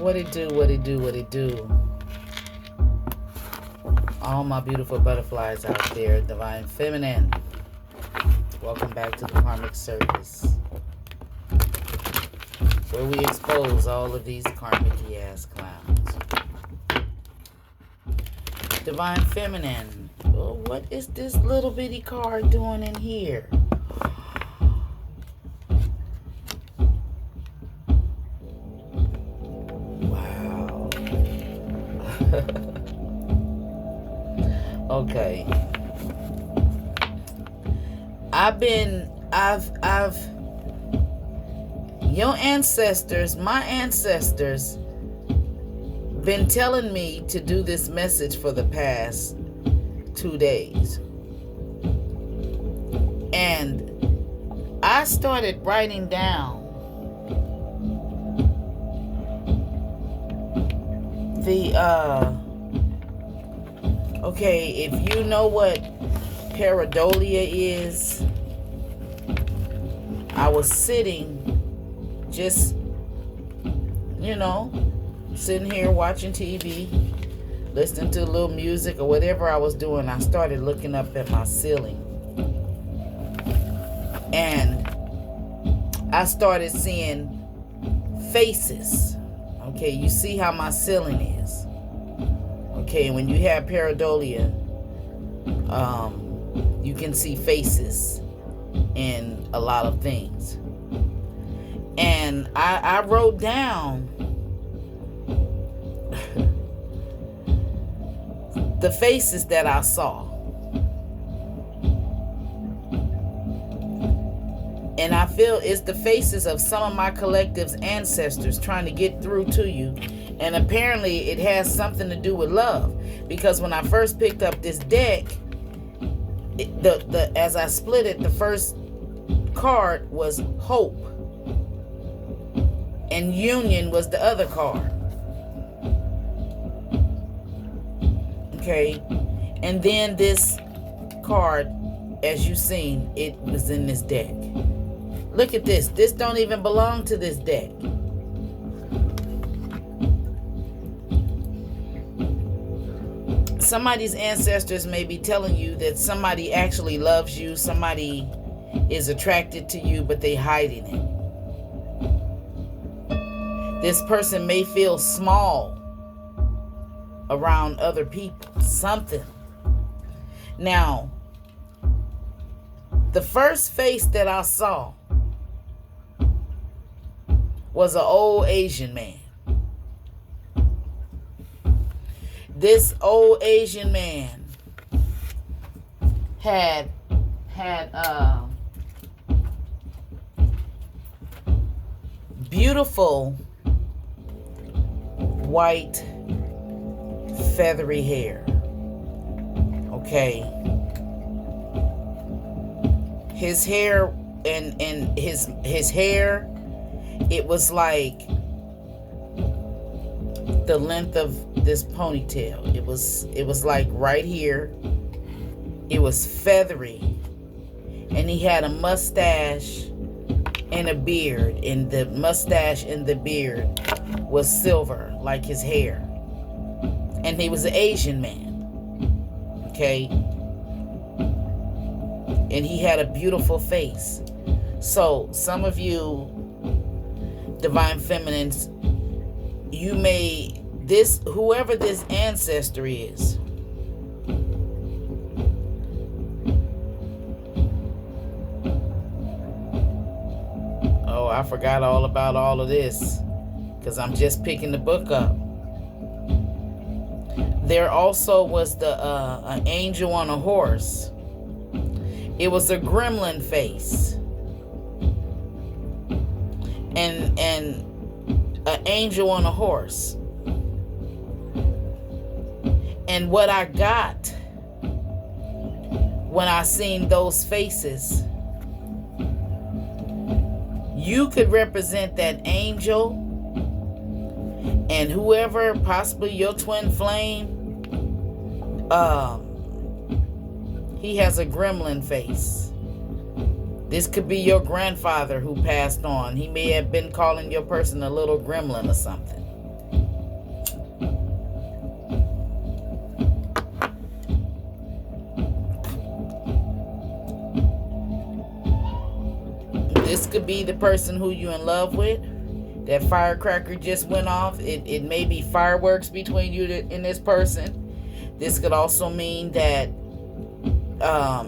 What it do, what it do, what it do. All my beautiful butterflies out there, Divine Feminine. Welcome back to the Karmic Circus, where we expose all of these karmic-y ass clowns. Divine Feminine, well, what is this little bitty card doing in here? Wow. Okay. Your ancestors, my ancestors, been telling me to do this message for the past 2 days. And I started writing down okay, if you know what pareidolia is, I was sitting, just, sitting here watching TV, listening to a little music or whatever I was doing. I started looking up at my ceiling. And I started seeing faces. Okay, you see how my ceiling is. Okay, when you have pareidolia, you can see faces in a lot of things. And I wrote down the faces that I saw. And I feel it's the faces of some of my collective's ancestors trying to get through to you. And apparently it has something to do with love. Because when I first picked up this deck, as I split it, the first card was hope. And union was the other card. Okay. And then this card, as you've seen, it was in this deck. Look at this. This don't even belong to this deck. Somebody's ancestors may be telling you that somebody actually loves you, somebody is attracted to you, but they hiding it. This person may feel small around other people. Something. Now, the first face that I saw was an old Asian man. This old Asian man had beautiful white feathery hair. Okay. His hair and his hair, it was like the length of this ponytail. It was like right here. It was feathery. And he had a mustache and a beard. And the mustache and the beard was silver, like his hair. And he was an Asian man. Okay? And he had a beautiful face. So, some of you Divine Feminines, you may, whoever this ancestor is, oh, I forgot all about all of this because I'm just picking the book up. There also was an angel on a horse. It was a gremlin face. And an angel on a horse. And what I got when I seen those faces, you could represent that angel and whoever, possibly your twin flame, he has a gremlin face. This could be your grandfather who passed on. He may have been calling your person a little gremlin or something. could be the person who you're in love with. That firecracker just went off. It may be fireworks between you and this person. This could also mean that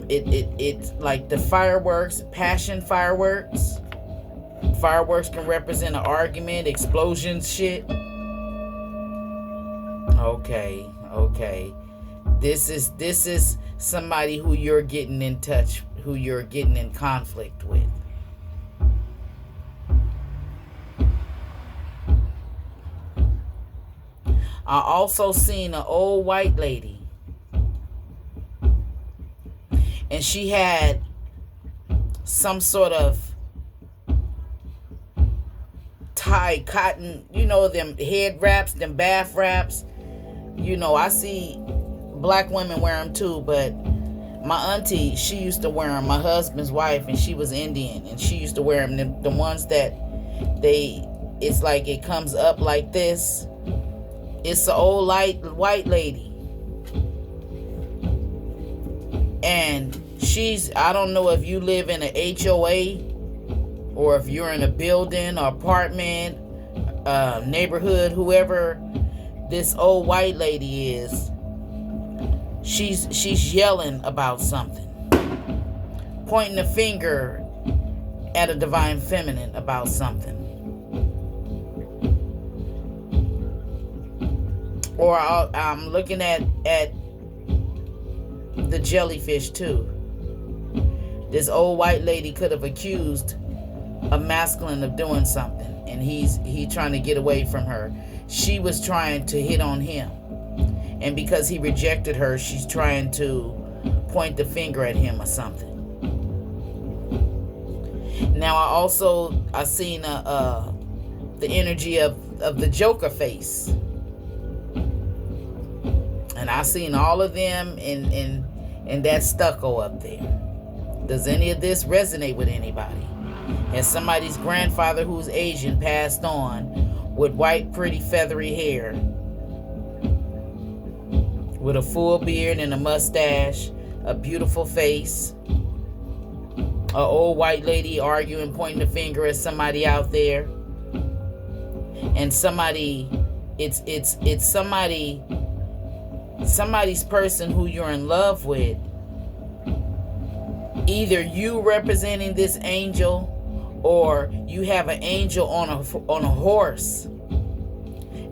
it's like the fireworks, passion fireworks. Fireworks can represent an argument, explosions, shit. Okay. This is somebody who you're getting in touch, who you're getting in conflict with. I also seen an old white lady, and she had some sort of tied cotton, them head wraps, them bath wraps. I see black women wear them too, but my auntie, she used to wear them. My husband's wife, and she was Indian, and she used to wear them. The ones that it's like it comes up like this. It's an old white lady. And I don't know if you live in an HOA or if you're in a building or apartment, neighborhood, whoever this old white lady is. She's yelling about something. Pointing a finger at a divine feminine about something. Or I'm looking at the jellyfish too. This old white lady could have accused a masculine of doing something, and he's trying to get away from her. She was trying to hit on him, and because he rejected her, she's trying to point the finger at him or something. Now I seen the energy of the Joker face. And I seen all of them in that stucco up there. Does any of this resonate with anybody? Has somebody's grandfather who's Asian passed on with white, pretty, feathery hair, with a full beard and a mustache, a beautiful face, an old white lady arguing, pointing the finger at somebody out there, and somebody's person who you're in love with. Either you representing this angel, or you have an angel on a horse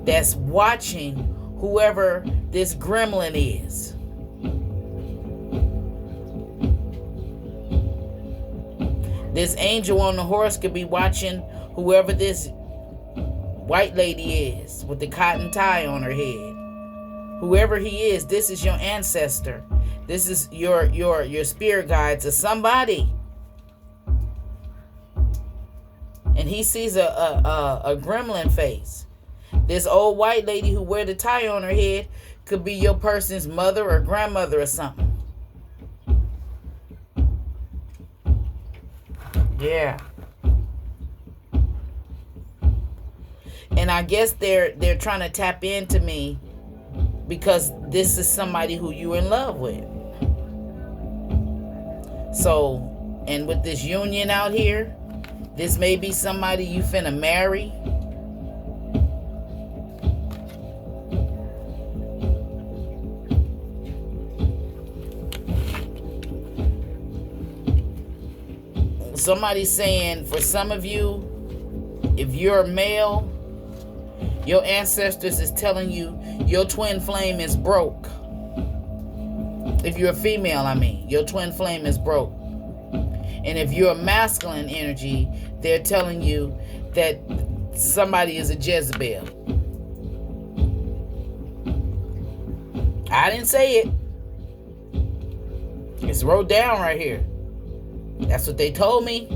that's watching whoever this gremlin is. This angel on the horse could be watching whoever this white lady is with the cotton tie on her head. Whoever he is, this is your ancestor. This is your spirit guide to somebody. And he sees a gremlin face. This old white lady who wear the tie on her head could be your person's mother or grandmother or something. Yeah. And I guess they're trying to tap into me because this is somebody who you're in love with. So, and with this union out here, this may be somebody you finna marry. Somebody's saying, for some of you, if you're a male, your ancestors is telling you your twin flame is broke. If you're a female, your twin flame is broke. And if you're a masculine energy, they're telling you that somebody is a Jezebel. I didn't say it. It's wrote down right here. That's what they told me.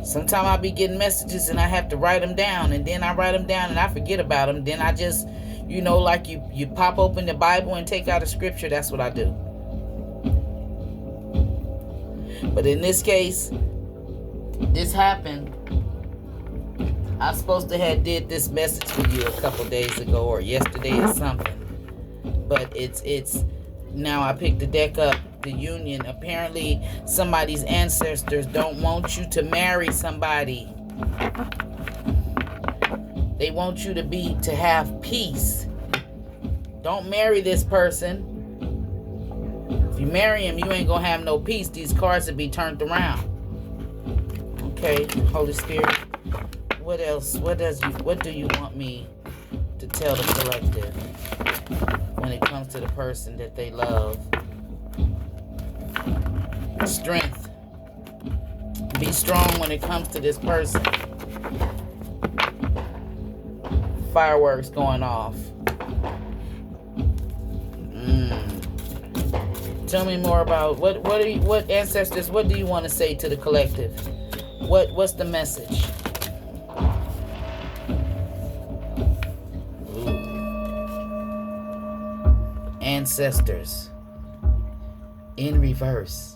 Sometimes I be getting messages and I have to write them down, and then I write them down and I forget about them. Then I just, like you pop open the Bible and take out a scripture. That's what I do. But in this case, this happened. I was supposed to have did this message for you a couple days ago or yesterday or something. But it's now I picked the deck up. the union. Apparently, somebody's ancestors don't want you to marry somebody. They want you to have peace. Don't marry this person. If you marry him, you ain't gonna have no peace. These cards will be turned around. Okay, Holy Spirit. What else? What do you want me to tell the collective when it comes to the person that they love? Strength. Be strong when it comes to this person. Fireworks going off. Tell me more about what ancestors, what do you want to say to the collective? What's the message? Ooh. Ancestors in reverse.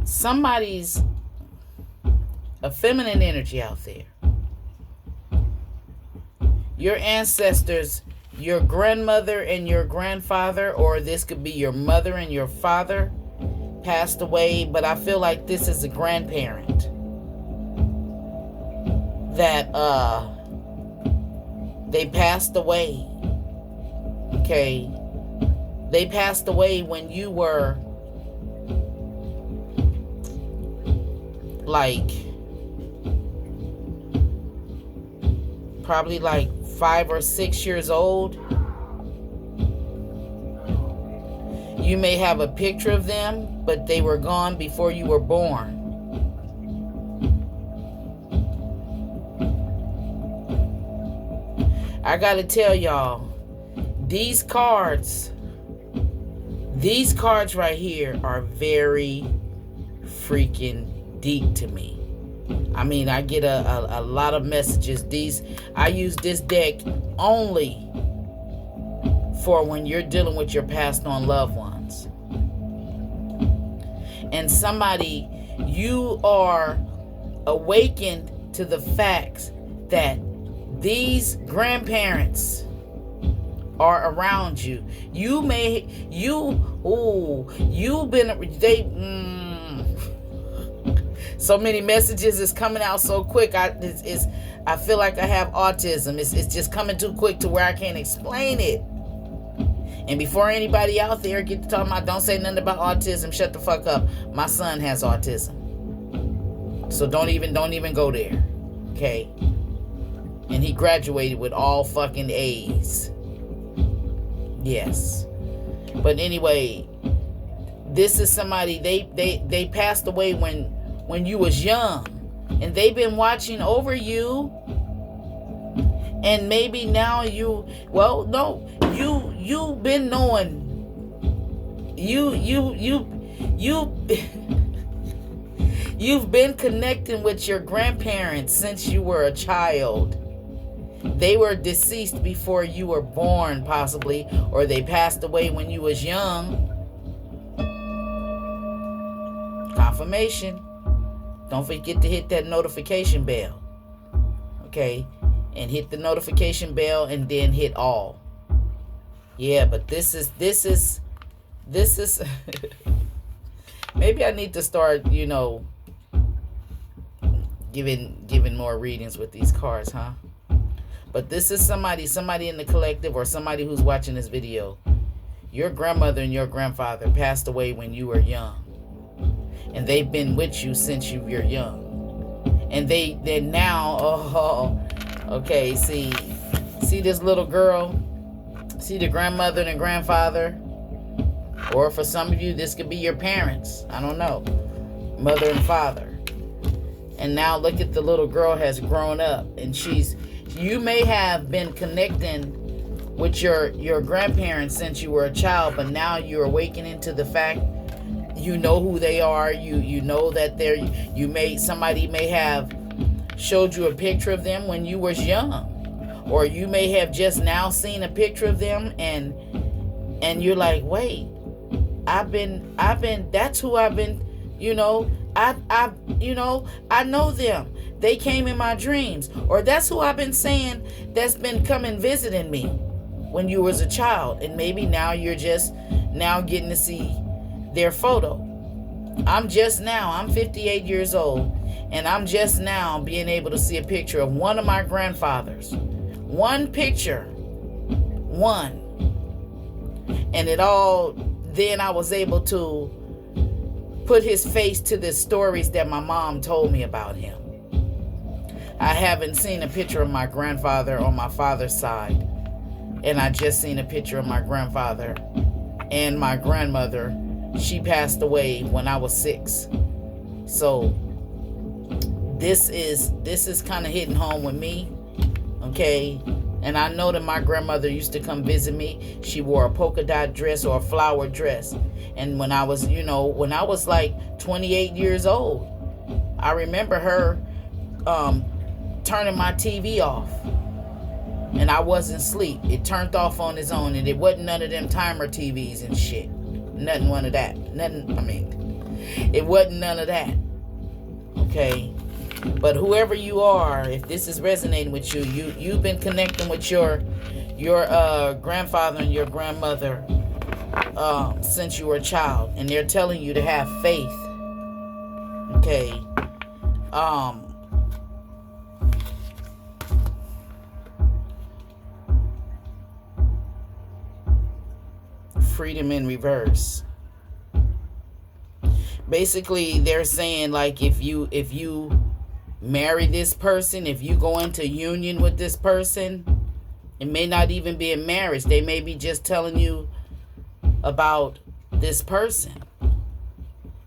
Somebody's a feminine energy out there. Your ancestors, your grandmother and your grandfather, or this could be your mother and your father, passed away, but I feel like this is a grandparent that they passed away. Okay. They passed away when you were like probably like 5 or 6 years old. You may have a picture of them, but they were gone before you were born. I gotta tell y'all, these cards right here are very freaking deep to me. I mean, I get a lot of messages. I use this deck only for when you're dealing with your passed on loved ones. And somebody, you are awakened to the facts that these grandparents are around you. So many messages is coming out so quick. I feel like I have autism. It's just coming too quick to where I can't explain it. And before anybody out there get to talking about, don't say nothing about autism, shut the fuck up. My son has autism. So don't even go there. Okay? And he graduated with all fucking A's. Yes. But anyway, this is somebody, they passed away when you was young, and they've been watching over you, and maybe now you've been knowing, you've been connecting with your grandparents since you were a child. They were deceased before you were born, possibly, or they passed away when you was young. Confirmation. Don't forget to hit that notification bell. Okay? And hit the notification bell and then hit all. Yeah, but this is maybe I need to start, giving more readings with these cards, huh? But this is somebody in the collective, or somebody who's watching this video. Your grandmother and your grandfather passed away when you were young. And they've been with you since you were young. And they're now, okay, see this little girl? See the grandmother and grandfather? Or for some of you, this could be your parents. I don't know. Mother and father. And now look at the little girl has grown up. And you may have been connecting with your grandparents since you were a child, but now you're awakening to the fact you know who they are. You know that somebody may have showed you a picture of them when you was young, or you may have just now seen a picture of them, and you're like, wait, that's who I've been, I know them. They came in my dreams. Or that's who I've been saying that's been coming visiting me when you was a child. And maybe now you're just now getting to see their photo. I'm 58 years old, and I'm just now being able to see a picture of one of my grandfathers. One picture. One. And then I was able to put his face to the stories that my mom told me about him. I haven't seen a picture of my grandfather on my father's side, and I just seen a picture of my grandfather and my grandmother. She passed away when I was 6. So this is kind of hitting home with me, okay? And I know that my grandmother used to come visit me. She wore a polka dot dress or a flower dress. And when I was like 28 years old, I remember her turning my TV off. And I wasn't asleep. It turned off on its own, and it wasn't none of them timer TVs and shit. Nothing one of that. It wasn't none of that. Okay? But whoever you are, if this is resonating with you've been connecting with your grandfather and your grandmother since you were a child, and they're telling you to have faith. Okay. Freedom in reverse. Basically, they're saying, like, if you marry this person, if you go into union with this person, it may not even be a marriage. They may be just telling you about this person,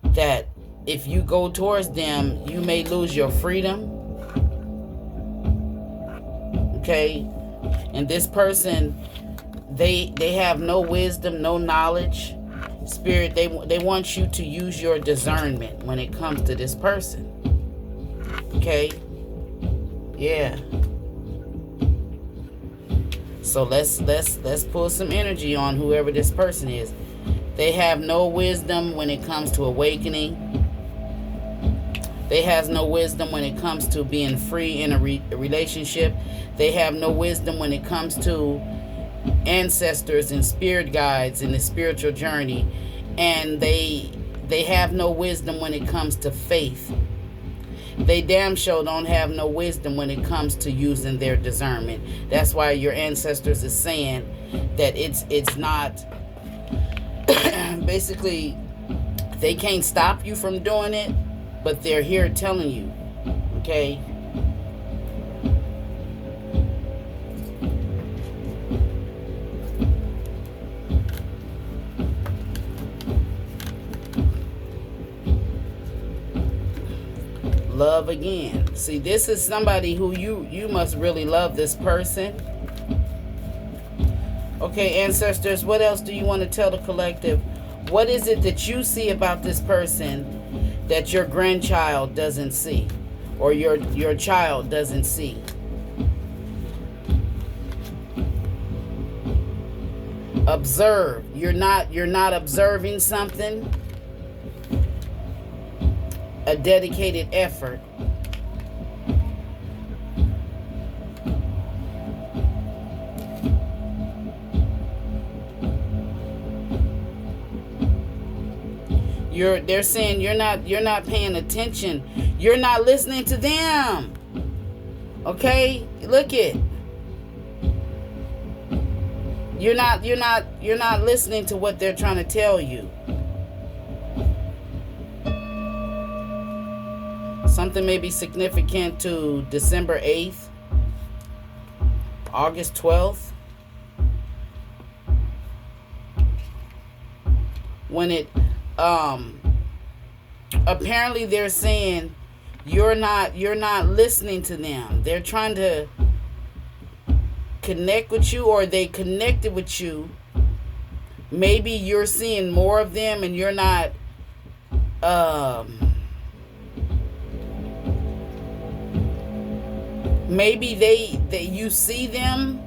that if you go towards them, you may lose your freedom. Okay? And this person, they have no wisdom, no knowledge. Spirit, they want you to use your discernment when it comes to this person. Okay? Yeah. So let's pull some energy on whoever this person is. They have no wisdom when it comes to awakening. They have no wisdom when it comes to being free in a relationship. They have no wisdom when it comes to ancestors and spirit guides in the spiritual journey. And they have no wisdom when it comes to faith. They damn sure don't have no wisdom when it comes to using their discernment. That's why your ancestors is saying that it's not basically, they can't stop you from doing it, but they're here telling you. Okay? Love again. See, this is somebody who you must really love this person. Okay, ancestors, what else do you want to tell the collective? What is it that you see about this person that your grandchild doesn't see, or your child doesn't see? Observe. You're not observing something. A dedicated effort. They're saying you're not paying attention. You're not listening to them. Okay? Look it. You're not listening to what they're trying to tell you. Something may be significant to December 8th, August 12th, when it apparently they're saying you're not listening to them. They're trying to connect with you, or they connected with you. Maybe you're seeing more of them and you're not maybe you see them,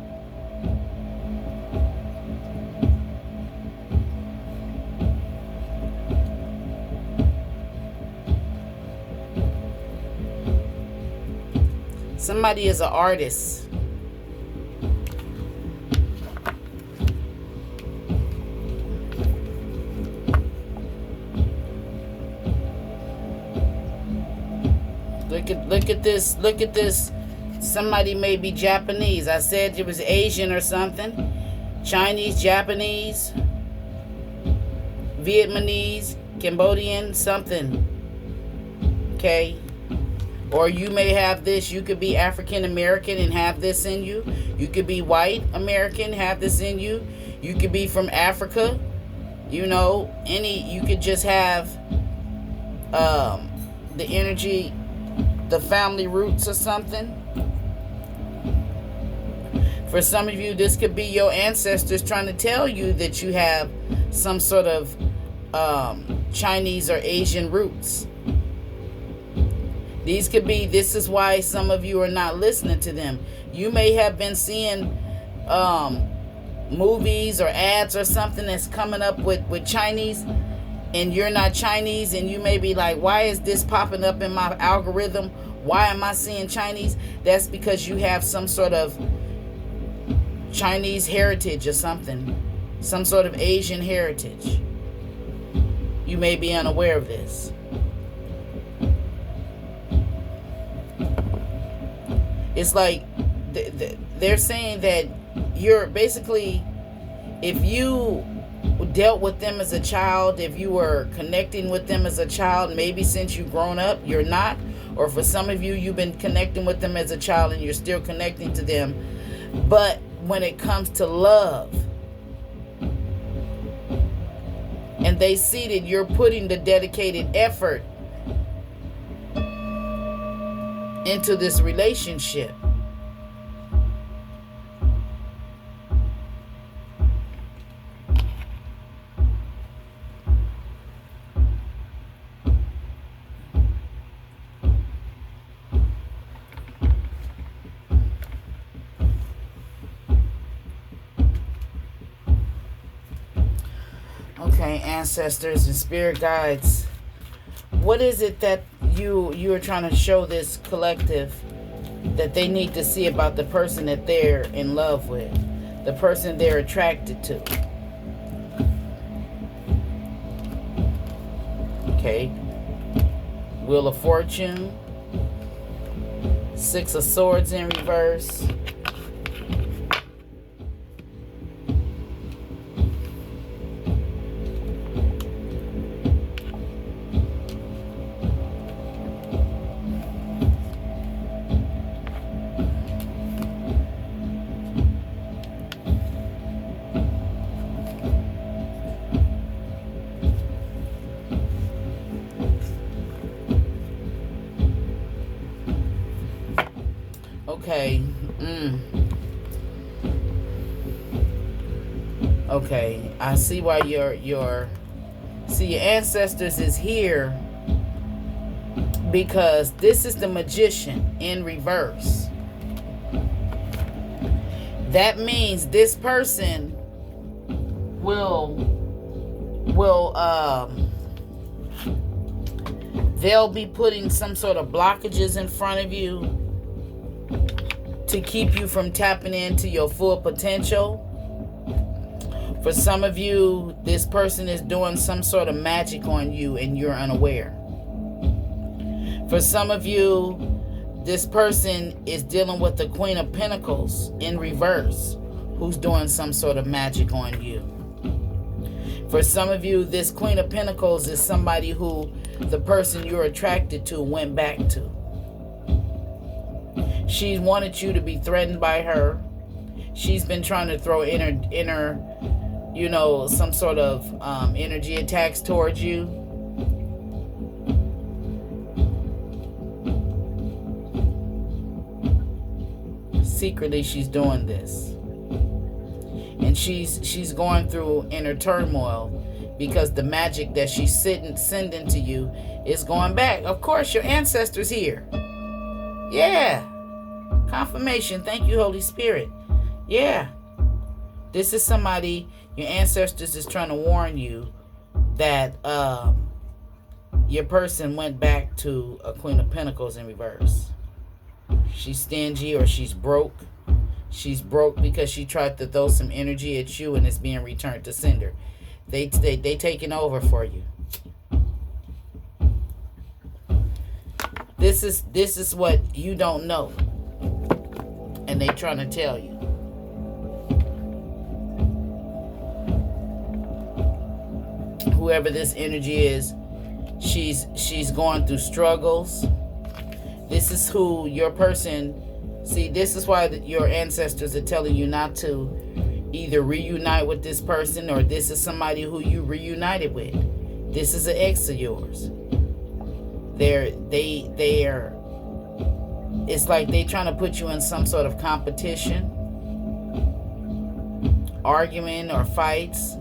Somebody is an artist. Look at this. Look at this. Somebody may be Japanese. I said it was Asian or something. Chinese, Japanese, Vietnamese, Cambodian, something. Okay? Or you may have this. You could be African American and have this in you. You could be white American, have this in you. You could be from Africa. You know, you could just have the energy, the family roots or something. For some of you, this could be your ancestors trying to tell you that you have some sort of Chinese or Asian roots. This is why some of you are not listening to them. You may have been seeing movies or ads or something that's coming up with Chinese, and you're not Chinese, and you may be like, why is this popping up in my algorithm? Why am I seeing Chinese? That's because you have some sort of Chinese heritage or something, some sort of Asian heritage. You may be unaware of this. It's like they're saying that you're basically, if you dealt with them as a child, if you were connecting with them as a child, maybe since you've grown up, you're not. Or for some of you, you've been connecting with them as a child and you're still connecting to them. But when it comes to love, and they see that you're putting the dedicated effort into this relationship, okay, ancestors and spirit guides, what is it that you are trying to show this collective that they need to see about the person that they're in love with, the person they're attracted to? Okay, Wheel of Fortune, Six of Swords in reverse, okay. Okay, I see why your ancestors is here, because this is the Magician in reverse. That means this person they'll be putting some sort of blockages in front of you to keep you from tapping into your full potential. For some of you, this person is doing some sort of magic on you and you're unaware. For some of you, this person is dealing with the Queen of Pentacles in reverse, who's doing some sort of magic on you. For some of you, this Queen of Pentacles is somebody who the person you're attracted to went back to. She wanted you to be threatened by her. She's been trying to throw inner some sort of energy attacks towards you. Secretly, she's doing this. And she's going through inner turmoil because the magic that she's sending to you is going back. Of course, your ancestors here. Yeah. Confirmation. Thank you, Holy Spirit. Yeah. This is somebody, your ancestors is trying to warn you that your person went back to a Queen of Pentacles in reverse. She's stingy or she's broke. She's broke because she tried to throw some energy at you and it's being returned to sender. They taking over for you. This is what you don't know, and they trying to tell you. Whoever this energy is, she's going through struggles. This is who your person. See, this is why your ancestors are telling you not to either reunite with this person, or this is somebody who you reunited with. This is an ex of yours. They're it's like they trying to put you in some sort of competition, argument or fights,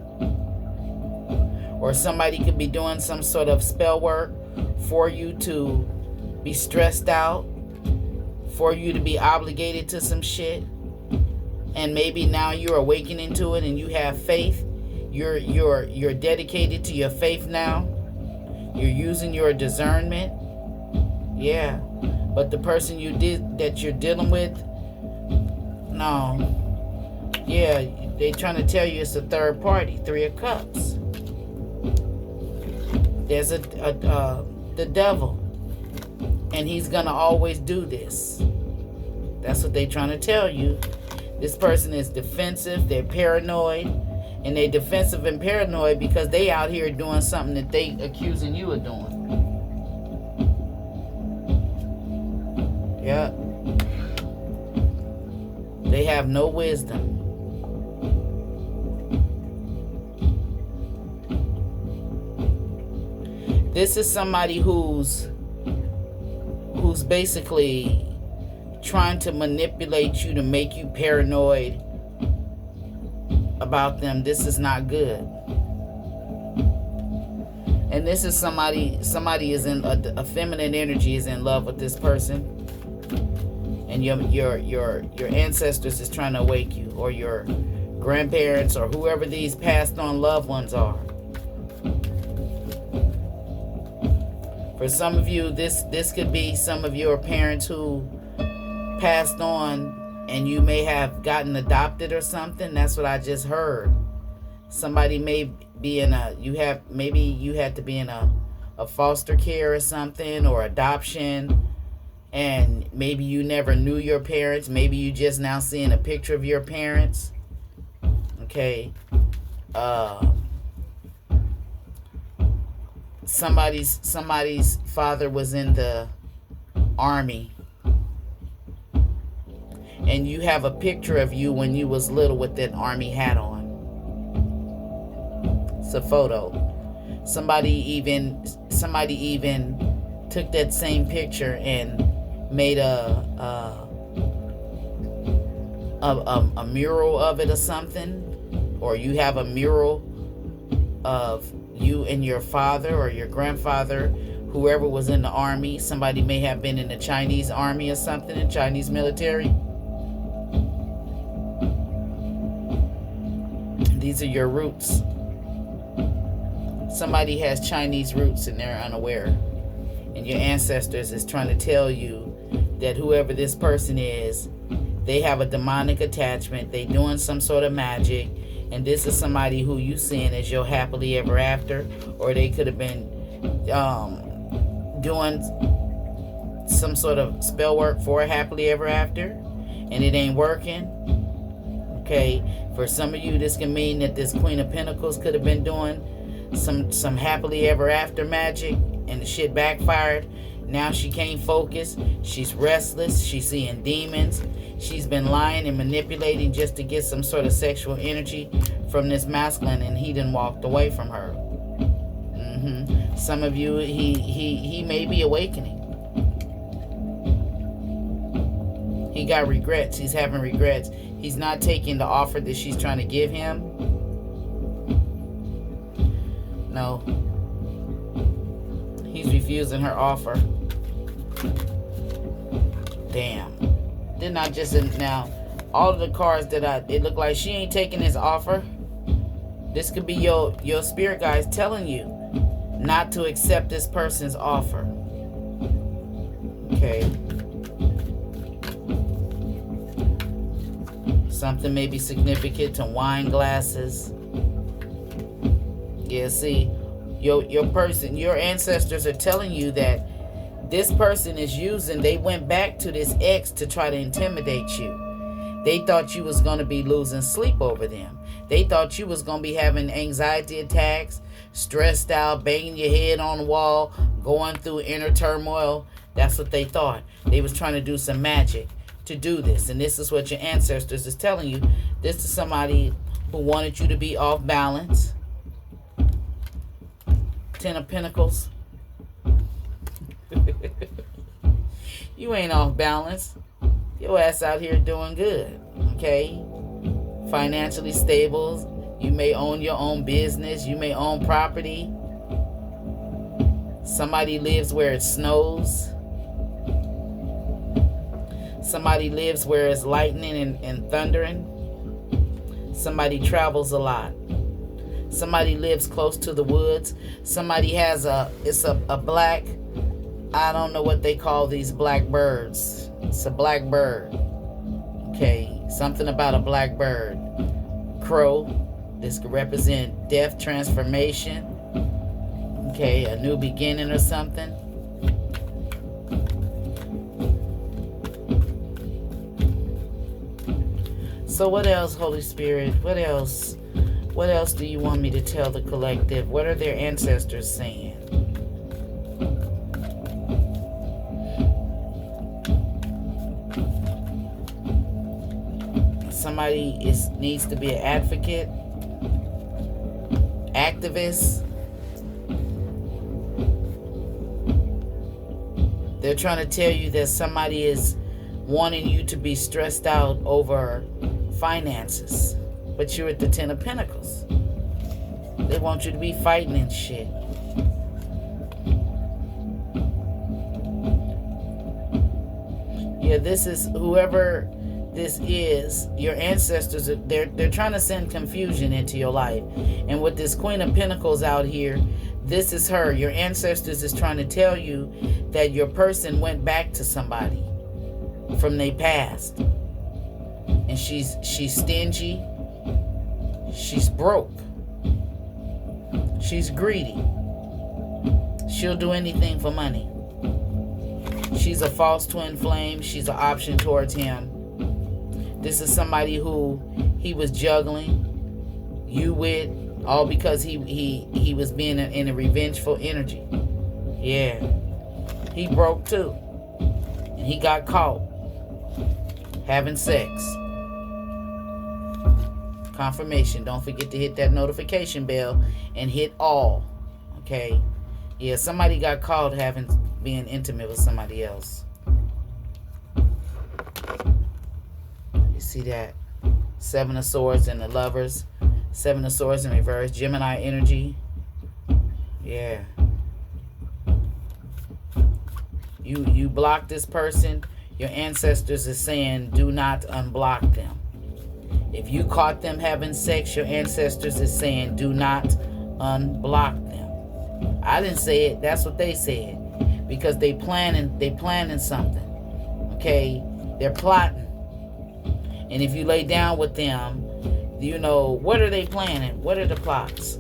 or somebody could be doing some sort of spell work for you to be stressed out, for you to be obligated to some shit. And maybe now you're awakening to it and you have faith. You're dedicated to your faith now. You're using your discernment. Yeah. But the person that you're dealing with, no. Yeah, they trying to tell you it's a third party. 3 of Cups. There's the devil. And he's gonna always do this. That's what they trying to tell you. This person is defensive, they're paranoid, and they're defensive and paranoid because they out here doing something that they accusing you of doing. Yeah. They have no wisdom. This is somebody who's basically trying to manipulate you to make you paranoid about them. This is not good. And this is somebody is in a feminine energy, is in love with this person, and your ancestors is trying to wake you, or your grandparents, or whoever these passed on loved ones are. For some of you, this could be some of your parents who passed on, and you may have gotten adopted or something. That's what I just heard. Somebody may be in maybe you had to be in a foster care or something, or adoption, and maybe you never knew your parents. Maybe you just now seeing a picture of your parents. Okay. Somebody's father was in the army, and you have a picture of you when you was little with that army hat on. It's a photo. Somebody even took that same picture and made a mural of it or something, or you have a mural of you and your father or your grandfather, whoever was in the army. Somebody may have been in the Chinese army or something, in Chinese military. These are your roots. Somebody has Chinese roots and they're unaware. And your ancestors is trying to tell you that whoever this person is, they have a demonic attachment. They doing some sort of magic. And this is somebody who you seeing as your happily ever after. Or they could have been doing some sort of spell work for a happily ever after, and it ain't working. Okay, for some of you, this can mean that this Queen of Pentacles could have been doing some happily ever after magic, and the shit backfired. Now she can't focus. She's restless. She's seeing demons. She's been lying and manipulating just to get some sort of sexual energy from this masculine, and he done walked away from her. Some of you, he may be awakening. He got regrets. He's having regrets. He's not taking the offer that she's trying to give him. No. He's refusing her offer. Damn. Didn't I just... Now, all of the cards that it looked like she ain't taking his offer. This could be your spirit guides telling you not to accept this person's offer. Okay. Something may be significant to wine glasses. Yeah, see, your person, your ancestors are telling you that this person is using, they went back to this ex to try to intimidate you. They thought you was going to be losing sleep over them. They thought you was going to be having anxiety attacks, stressed out, banging your head on the wall, going through inner turmoil. That's what they thought. They was trying to do some magic to do this. And this is what your ancestors is telling you. This is somebody who wanted you to be off balance. Ten of Pentacles. You ain't off balance. Your ass out here doing good, okay? Financially stable. You may own your own business. You may own property. Somebody lives where it snows. Somebody lives where it's lightning and thundering. Somebody travels a lot. Somebody lives close to the woods. Somebody has a black, I don't know what they call these black birds. It's a black bird. Okay, something about a black bird. Crow. This could represent death, transformation. Okay, a new beginning or something. So what else, Holy Spirit? What else? What else do you want me to tell the collective? What are their ancestors saying? Somebody needs to be an advocate, activist. They're trying to tell you that somebody is wanting you to be stressed out over finances, but you're at the Ten of Pentacles. They want you to be fighting and shit. Yeah, this is whoever this is, your ancestors, they're trying to send confusion into your life. And with this Queen of Pentacles out here, this is her. Your ancestors is trying to tell you that your person went back to somebody from their past. And she's stingy. She's broke. She's greedy. She'll do anything for money. She's a false twin flame. She's an option towards him. This is somebody who he was juggling you with, all because he was being in a revengeful energy. Yeah. He broke too. And he got caught having sex. Confirmation. Don't forget to hit that notification bell and hit all. Okay? Yeah, somebody got caught being intimate with somebody else. You see that? Seven of Swords and the Lovers. Seven of Swords in reverse. Gemini energy. Yeah. You block this person. Your ancestors are saying do not unblock them. If you caught them having sex, your ancestors is saying do not unblock them. I didn't say it. That's what they said. Because they planning something. Okay? They're plotting. And if you lay down with them, you know, what are they planning? What are the plots?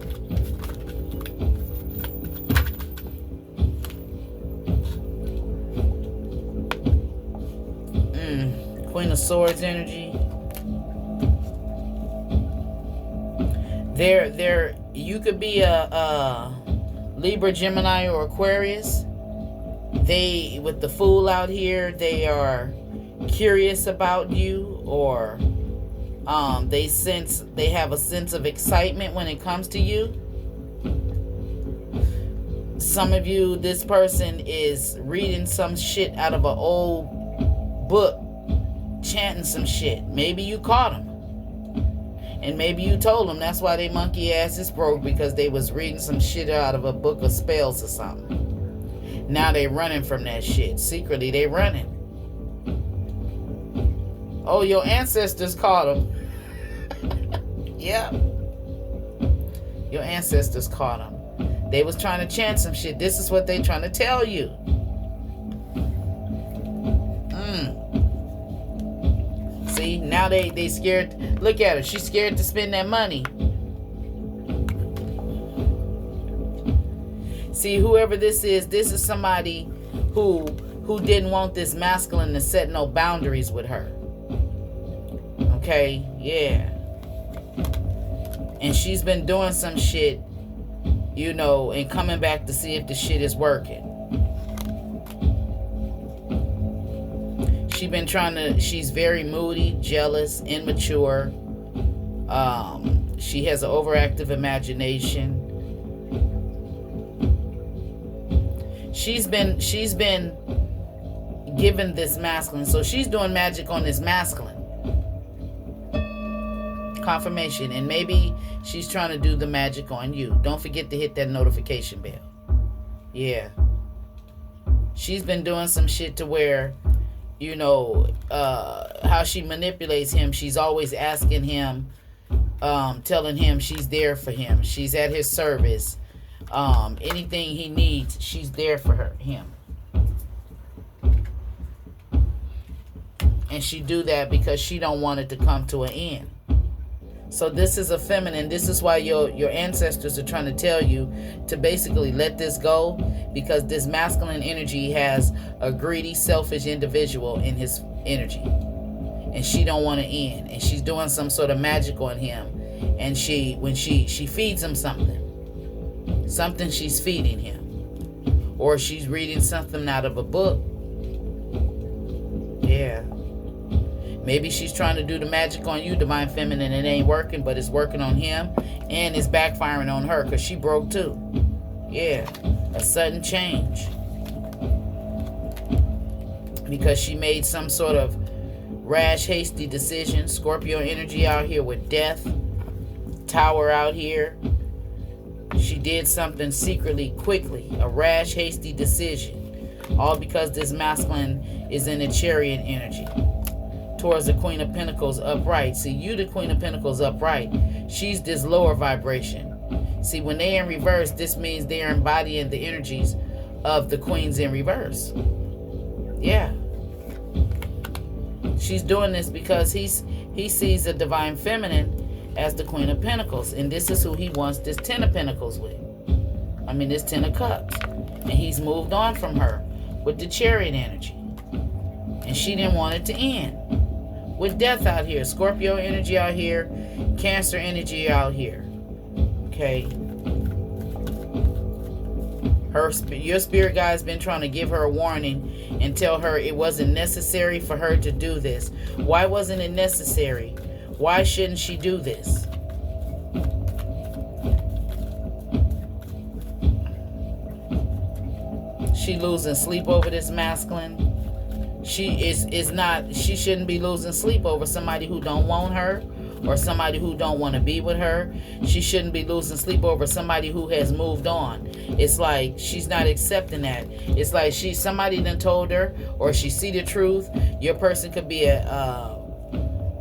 Queen of Swords energy. You could be a Libra, Gemini, or Aquarius. With the Fool out here, they are curious about you, or they have a sense of excitement when it comes to you. Some of you, this person is reading some shit out of an old book, chanting some shit. Maybe you caught them. And maybe you told them that's why they monkey ass is broke, because they was reading some shit out of a book of spells or something. Now they running from that shit. Secretly, they running. Oh, your ancestors caught them. Yeah. Your ancestors caught them. They was trying to chant some shit. This is what they trying to tell you. See, now now they scared. Look at her. She's scared to spend that money. See, whoever this is somebody who didn't want this masculine to set no boundaries with her. Okay, yeah. And she's been doing some shit, you know, and coming back to see if the shit is working. She's very moody, jealous, immature. She has an overactive imagination. She's been given this masculine, so she's doing magic on this masculine. Confirmation, and maybe she's trying to do the magic on you. Don't forget to hit that notification bell. Yeah. She's been doing some shit to where, you know, how she manipulates him. She's always asking him, telling him she's there for him. She's at his service. Anything he needs, she's there for him. And she do that because she don't want it to come to an end. So this is a feminine. This is why your ancestors are trying to tell you to basically let this go, because this masculine energy has a greedy, selfish individual in his energy, and she don't want to end. And she's doing some sort of magic on him. And when she feeds him something she's feeding him, or she's reading something out of a book. Yeah. Maybe she's trying to do the magic on you, divine feminine, and it ain't working, but it's working on him, and it's backfiring on her because she broke too. Yeah, a sudden change. Because she made some sort of rash, hasty decision. Scorpio energy out here with death. Tower out here. She did something secretly, quickly. A rash, hasty decision. All because this masculine is in a chariot energy. Towards the Queen of Pentacles upright. See, you the Queen of Pentacles upright. She's this lower vibration. See, when they're in reverse, this means they're embodying the energies of the Queens in reverse. Yeah. She's doing this because he sees the divine feminine as the Queen of Pentacles. And this is who he wants this Ten of Pentacles with. I mean, this Ten of Cups. And he's moved on from her with the Chariot energy. And she didn't want it to end. With death out here, Scorpio energy out here, Cancer energy out here. Okay. Your spirit guide has been trying to give her a warning and tell her it wasn't necessary for her to do this. Why wasn't it necessary? Why shouldn't she do this? She losing sleep over this masculine. She shouldn't be losing sleep over somebody who don't want her or somebody who don't want to be with her. She shouldn't be losing sleep over somebody who has moved on. It's like she's not accepting that. It's like somebody done told her, or she see the truth. Your person could be a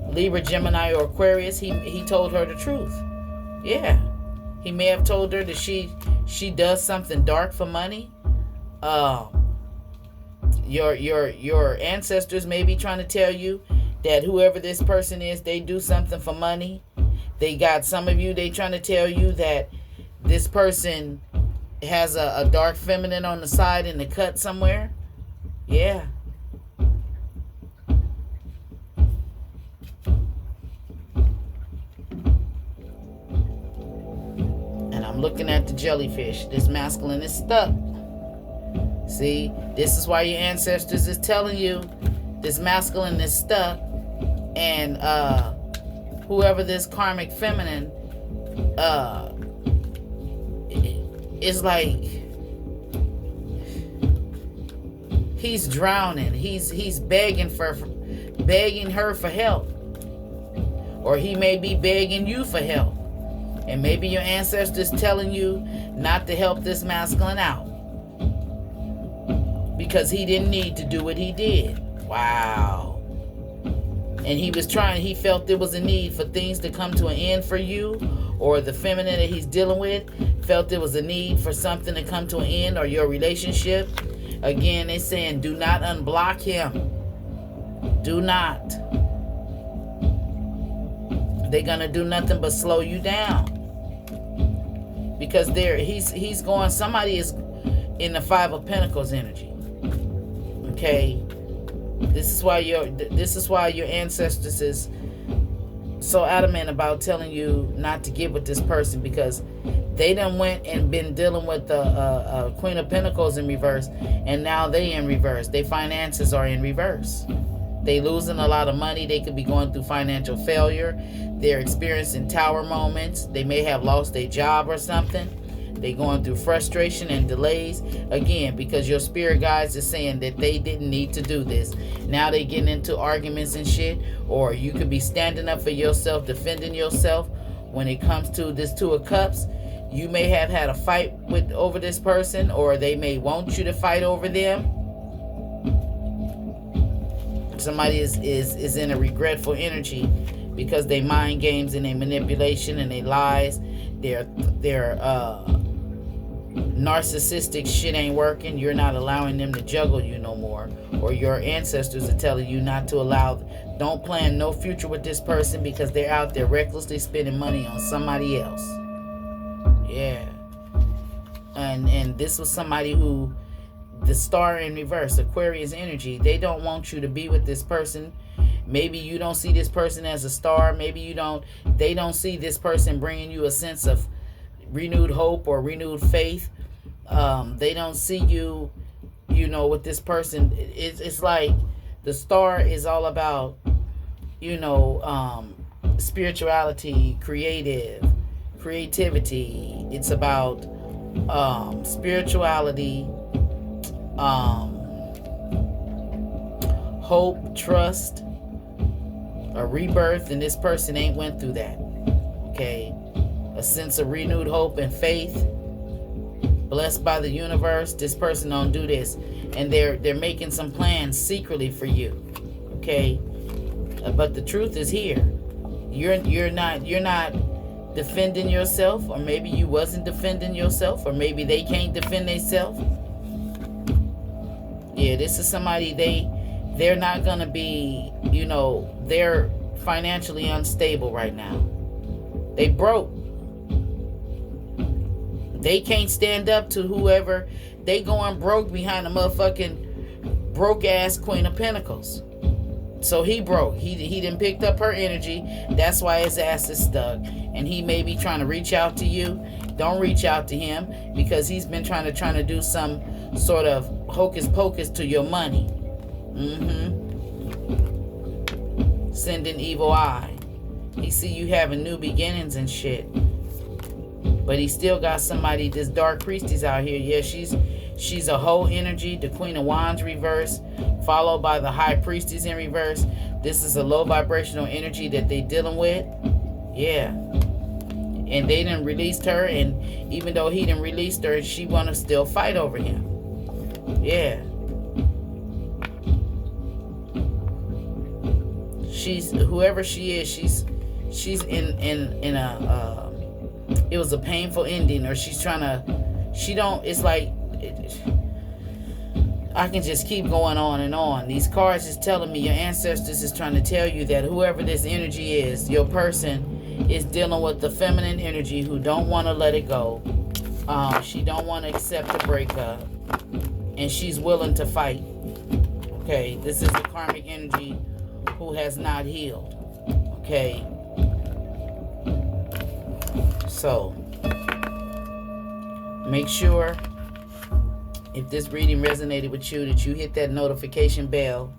Libra, Gemini, or Aquarius. He told her the truth. Yeah. He may have told her that she does something dark for money. Your ancestors may be trying to tell you that whoever this person is, they do something for money. They got some of you, they trying to tell you that this person has a dark feminine on the side in the cut somewhere. Yeah. And I'm looking at the jellyfish. This masculine is stuck. See, this is why your ancestors is telling you this masculine is stuck, and whoever this karmic feminine is like, he's drowning. He's begging her for help, or he may be begging you for help, and maybe your ancestors telling you not to help this masculine out. Because he didn't need to do what he did. Wow. And he felt there was a need for things to come to an end for you, or the feminine that he's dealing with felt there was a need for something to come to an end, or your relationship. Again, they're saying do not unblock him. Do not. They're gonna do nothing but slow you down. Because he's going, somebody is in the Five of Pentacles energy. Okay? This is why your ancestors is so adamant about telling you not to get with this person, because they done went and been dealing with the Queen of Pentacles in reverse, and now they in reverse. Their finances are in reverse. They losing a lot of money. They could be going through financial failure. They're experiencing tower moments. They may have lost their job or something. They going through frustration and delays. Again, because your spirit guides is saying that they didn't need to do this. Now they getting into arguments and shit. Or you could be standing up for yourself, defending yourself. When it comes to this Two of Cups, you may have had a fight over this person, or they may want you to fight over them. Somebody is in a regretful energy because they mind games and they manipulation and they lies. Their narcissistic shit ain't working. You're not allowing them to juggle you no more. Or your ancestors are telling you not to allow, don't plan no future with this person because they're out there recklessly spending money on somebody else. Yeah. And this was somebody who, the star in reverse, Aquarius energy, they don't want you to be with this person. Maybe you don't see this person as a star. Maybe they don't see this person bringing you a sense of renewed hope or renewed faith. They don't see you, with this person. It's like the star is all about, spirituality, creativity. It's about spirituality, hope, trust, a rebirth, and this person ain't went through that. Okay, a sense of renewed hope and faith, blessed by the universe. This person don't do this, and they're making some plans secretly for you. Okay, but the truth is here. You're not defending yourself, or maybe you wasn't defending yourself, or maybe they can't defend themselves. Yeah, this is somebody, they're not gonna be, they're financially unstable right now. They broke. They can't stand up to whoever. They going broke behind a motherfucking broke ass Queen of Pentacles. So he broke. He done picked up her energy. That's why his ass is stuck. And he may be trying to reach out to you. Don't reach out to him, because he's been trying to do some sort of hocus pocus to your money. Sending evil eye. He see you having new beginnings and shit. But he still got somebody, this dark priestess out here. Yeah, she's a whole energy. The Queen of Wands reverse, followed by the High Priestess in reverse. This is a low vibrational energy that they dealing with. Yeah. And they done released her, and even though he done released her, she wanna still fight over him. Yeah. She's, whoever she is, she's in a it was a painful ending, or she's trying to, it's like, I can just keep going on and on. These cards is telling me your ancestors is trying to tell you that whoever this energy is, your person is dealing with the feminine energy who don't want to let it go. She don't want to accept the breakup, and she's willing to fight. Okay, this is the karmic energy who has not healed. Okay. So, make sure, if this reading resonated with you, that you hit that notification bell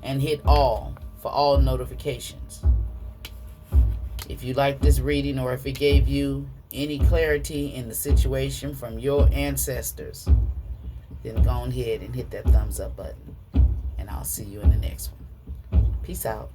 and hit all for all notifications. If you like this reading, or if it gave you any clarity in the situation from your ancestors, then go ahead and hit that thumbs up button. And I'll see you in the next one. Peace out.